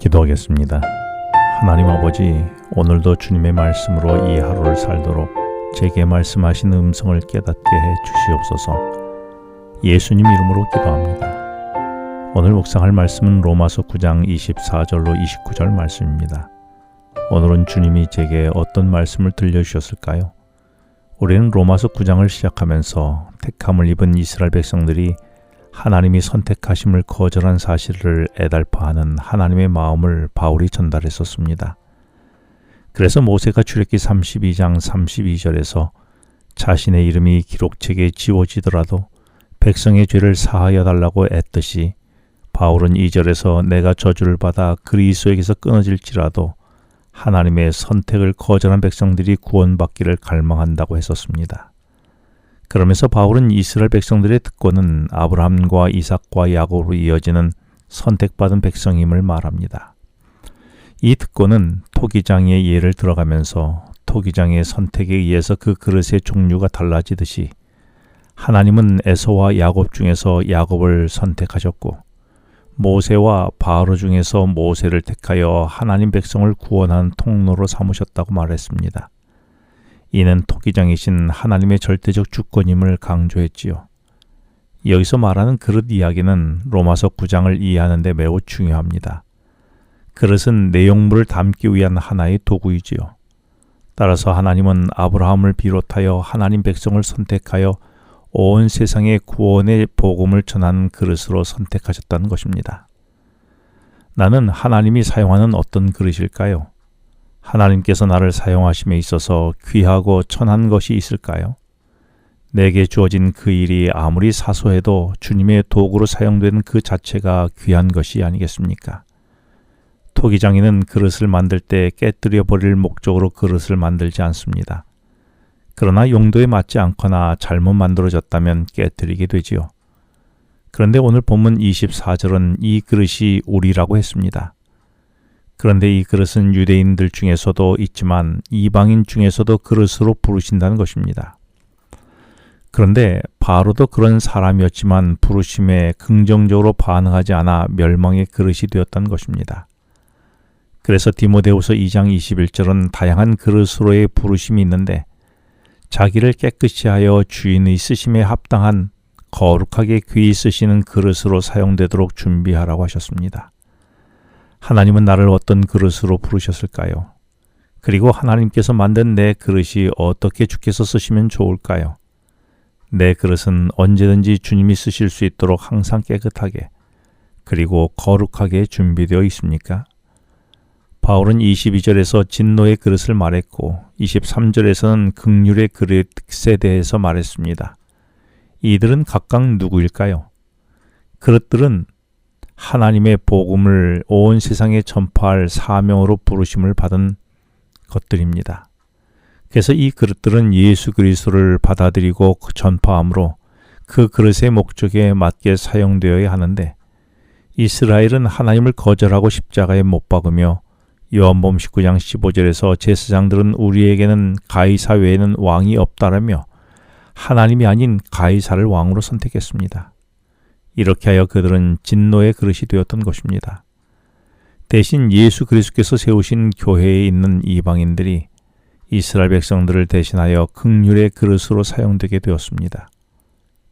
기도하겠습니다. 하나님 아버지, 오늘도 주님의 말씀으로 이 하루를 살도록 제게 말씀하신 음성을 깨닫게 해 주시옵소서. 예수님 이름으로 기도합니다. 오늘 묵상할 말씀은 로마서 9장 24절로 29절 말씀입니다. 오늘은 주님이 제게 어떤 말씀을 들려주셨을까요? 우리는 로마서 9장을 시작하면서 택함을 입은 이스라엘 백성들이 하나님이 선택하심을 거절한 사실을 애달파하는 하나님의 마음을 바울이 전달했었습니다. 그래서 모세가 출애굽기 32장 32절에서 자신의 이름이 기록책에 지워지더라도 백성의 죄를 사하여 달라고 애쓰시, 바울은 2절에서 내가 저주를 받아 그리스도에게서 끊어질지라도 하나님의 선택을 거절한 백성들이 구원받기를 갈망한다고 했었습니다. 그러면서 바울은 이스라엘 백성들의 특권은 아브라함과 이삭과 야곱으로 이어지는 선택받은 백성임을 말합니다. 이 특권은 토기장의 예를 들어가면서 토기장의 선택에 의해서 그 그릇의 종류가 달라지듯이 하나님은 에서와 야곱 중에서 야곱을 선택하셨고 모세와 바로 중에서 모세를 택하여 하나님 백성을 구원하는 통로로 삼으셨다고 말했습니다. 이는 토기장이신 하나님의 절대적 주권임을 강조했지요. 여기서 말하는 그릇 이야기는 로마서 9장을 이해하는 데 매우 중요합니다. 그릇은 내용물을 담기 위한 하나의 도구이지요. 따라서 하나님은 아브라함을 비롯하여 하나님 백성을 선택하여 온 세상에 구원의 복음을 전하는 그릇으로 선택하셨다는 것입니다. 나는 하나님이 사용하는 어떤 그릇일까요? 하나님께서 나를 사용하심에 있어서 귀하고 천한 것이 있을까요? 내게 주어진 그 일이 아무리 사소해도 주님의 도구로 사용되는 그 자체가 귀한 것이 아니겠습니까? 토기장이는 그릇을 만들 때 깨뜨려 버릴 목적으로 그릇을 만들지 않습니다. 그러나 용도에 맞지 않거나 잘못 만들어졌다면 깨뜨리게 되지요. 그런데 오늘 본문 24절은 이 그릇이 우리라고 했습니다. 그런데 이 그릇은 유대인들 중에서도 있지만 이방인 중에서도 그릇으로 부르신다는 것입니다. 그런데 바로도 그런 사람이었지만 부르심에 긍정적으로 반응하지 않아 멸망의 그릇이 되었다는 것입니다. 그래서 디모데후서 2장 21절은 다양한 그릇으로의 부르심이 있는데 자기를 깨끗이 하여 주인의 쓰심에 합당한 거룩하게 귀히 쓰시는 그릇으로 사용되도록 준비하라고 하셨습니다. 하나님은 나를 어떤 그릇으로 부르셨을까요? 그리고 하나님께서 만든 내 그릇이 어떻게 주께서 쓰시면 좋을까요? 내 그릇은 언제든지 주님이 쓰실 수 있도록 항상 깨끗하게 그리고 거룩하게 준비되어 있습니까? 바울은 22절에서 진노의 그릇을 말했고 23절에서는 긍휼의 그릇에 대해서 말했습니다. 이들은 각각 누구일까요? 그릇들은 하나님의 복음을 온 세상에 전파할 사명으로 부르심을 받은 것들입니다. 그래서 이 그릇들은 예수 그리스도를 받아들이고 전파함으로 그 그릇의 목적에 맞게 사용되어야 하는데 이스라엘은 하나님을 거절하고 십자가에 못 박으며 요한복음 19장 15절에서 제사장들은 우리에게는 가이사 외에는 왕이 없다라며 하나님이 아닌 가이사를 왕으로 선택했습니다. 이렇게 하여 그들은 진노의 그릇이 되었던 것입니다. 대신 예수 그리스도께서 세우신 교회에 있는 이방인들이 이스라엘 백성들을 대신하여 긍휼의 그릇으로 사용되게 되었습니다.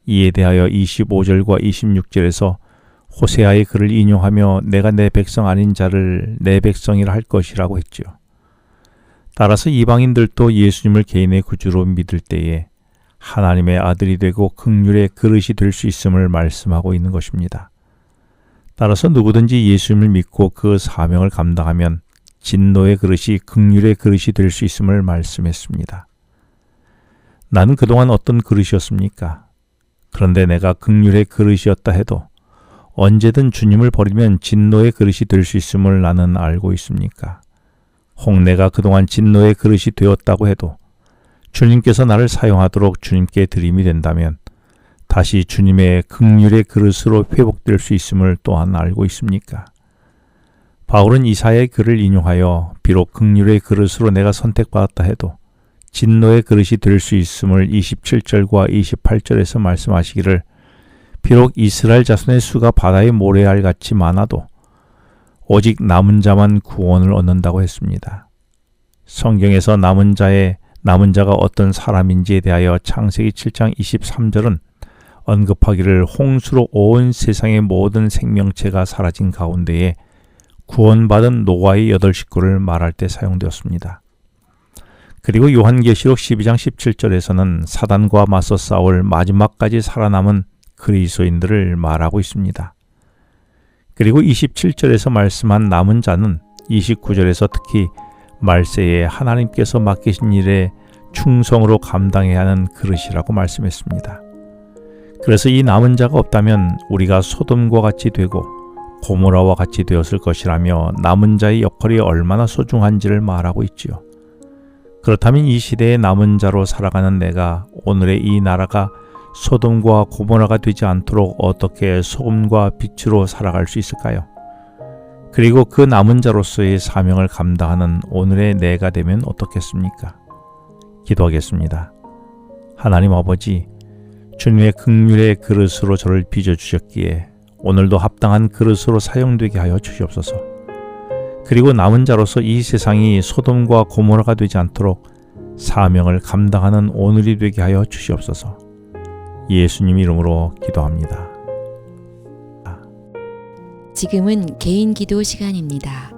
이에 대하여 25절과 26절에서 호세아의 글을 인용하며 내가 내 백성 아닌 자를 내 백성이라 할 것이라고 했지요. 따라서 이방인들도 예수님을 개인의 구주로 믿을 때에 하나님의 아들이 되고 긍휼의 그릇이 될 수 있음을 말씀하고 있는 것입니다. 따라서 누구든지 예수님을 믿고 그 사명을 감당하면 진노의 그릇이 긍휼의 그릇이 될 수 있음을 말씀했습니다. 나는 그동안 어떤 그릇이었습니까? 그런데 내가 긍휼의 그릇이었다 해도 언제든 주님을 버리면 진노의 그릇이 될 수 있음을 나는 알고 있습니까? 혹 내가 그동안 진노의 그릇이 되었다고 해도 주님께서 나를 사용하도록 주님께 드림이 된다면 다시 주님의 긍휼의 그릇으로 회복될 수 있음을 또한 알고 있습니까? 바울은 이사야의 글을 인용하여 비록 긍휼의 그릇으로 내가 선택받았다 해도 진노의 그릇이 될 수 있음을 27절과 28절에서 말씀하시기를 비록 이스라엘 자손의 수가 바다의 모래알 같이 많아도 오직 남은 자만 구원을 얻는다고 했습니다. 성경에서 남은 자가 어떤 사람인지에 대하여 창세기 7장 23절은 언급하기를 홍수로 온 세상의 모든 생명체가 사라진 가운데에 구원받은 노아의 8 식구를 말할 때 사용되었습니다. 그리고 요한계시록 12장 17절에서는 사단과 맞서 싸울 마지막까지 살아남은 그리스도인들을 말하고 있습니다. 그리고 27절에서 말씀한 남은 자는 29절에서 특히 말세에 하나님께서 맡기신 일에 충성으로 감당해야 하는 그릇이라고 말씀했습니다. 그래서 이 남은 자가 없다면 우리가 소돔과 같이 되고 고모라와 같이 되었을 것이라며 남은 자의 역할이 얼마나 소중한지를 말하고 있지요. 그렇다면 이 시대의 남은 자로 살아가는 내가 오늘의 이 나라가 소돔과 고모라가 되지 않도록 어떻게 소금과 빛으로 살아갈 수 있을까요? 그리고 그 남은 자로서의 사명을 감당하는 오늘의 내가 되면 어떻겠습니까? 기도하겠습니다. 하나님 아버지, 주님의 긍휼의 그릇으로 저를 빚어주셨기에 오늘도 합당한 그릇으로 사용되게 하여 주시옵소서. 그리고 남은 자로서 이 세상이 소돔과 고모라가 되지 않도록 사명을 감당하는 오늘이 되게 하여 주시옵소서. 예수님 이름으로 기도합니다. 지금은 개인 기도 시간입니다.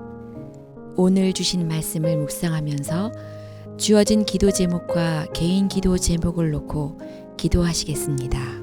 오늘 주신 말씀을 묵상하면서 주어진 기도 제목과 개인 기도 제목을 놓고 기도하시겠습니다.